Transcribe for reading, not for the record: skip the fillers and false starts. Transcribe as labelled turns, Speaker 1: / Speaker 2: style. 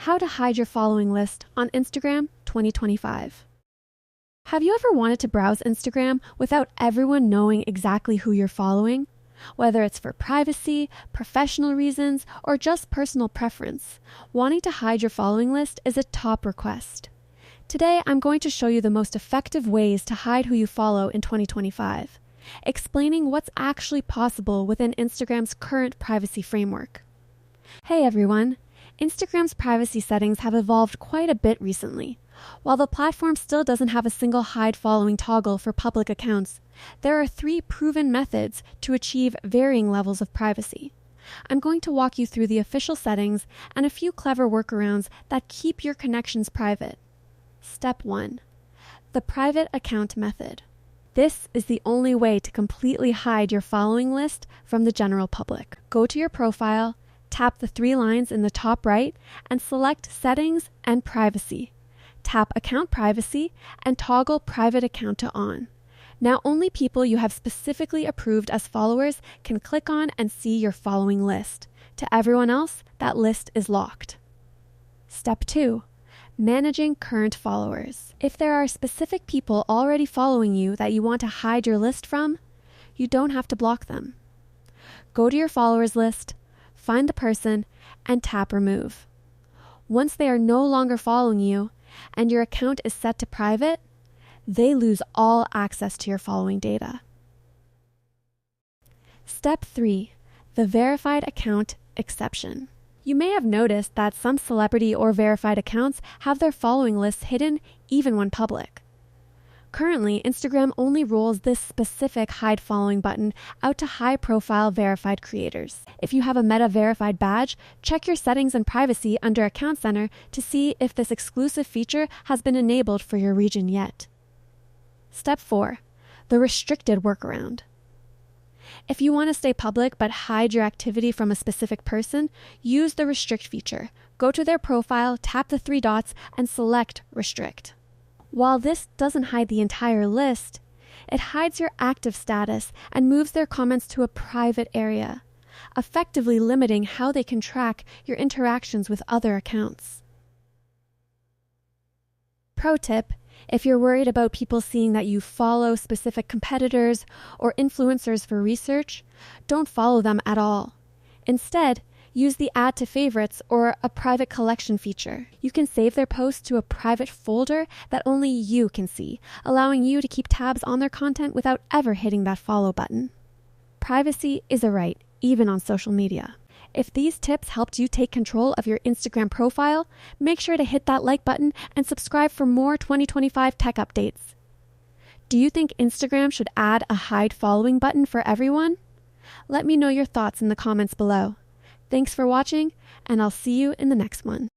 Speaker 1: How to hide your following list on Instagram 2025. Have you ever wanted to browse Instagram without everyone knowing exactly who you're following? Whether it's for privacy, professional reasons, or just personal preference, wanting to hide your following list is a top request. Today, I'm going to show you the most effective ways to hide who you follow in 2025, explaining what's actually possible within Instagram's current privacy framework. Hey everyone! Instagram's privacy settings have evolved quite a bit recently. While the platform still doesn't have a single hide following toggle for public accounts, there are 3 proven methods to achieve varying levels of privacy. I'm going to walk you through the official settings and a few clever workarounds that keep your connections private. Step 1. The private account method. This is the only way to completely hide your following list from the general public. Go to your profile, tap the 3 lines in the top right, and select Settings and Privacy. Tap Account Privacy and toggle Private Account to On. Now only people you have specifically approved as followers can click on and see your following list. To everyone else, that list is locked. Step 2. Managing current followers. If there are specific people already following you that you want to hide your list from, you don't have to block them. Go to your followers list, find the person, and tap Remove. Once they are no longer following you, and your account is set to private, they lose all access to your following data. Step 3. The verified account exception. You may have noticed that some celebrity or verified accounts have their following lists hidden even when public. Currently, Instagram only rolls this specific hide following button out to high-profile verified creators. If you have a Meta verified badge, check your settings and privacy under Account Center to see if this exclusive feature has been enabled for your region yet. Step 4. The restricted workaround. If you want to stay public but hide your activity from a specific person, use the Restrict feature. Go to their profile, tap the 3 dots, and select Restrict. While this doesn't hide the entire list, it hides your active status and moves their comments to a private area, effectively limiting how they can track your interactions with other accounts. Pro tip: if you're worried about people seeing that you follow specific competitors or influencers for research, don't follow them at all. Instead, use the Add to Favorites or a private collection feature. You can save their posts to a private folder that only you can see, allowing you to keep tabs on their content without ever hitting that follow button. Privacy is a right, even on social media. If these tips helped you take control of your Instagram profile, make sure to hit that like button and subscribe for more 2025 tech updates. Do you think Instagram should add a hide following button for everyone? Let me know your thoughts in the comments below. Thanks for watching, and I'll see you in the next one.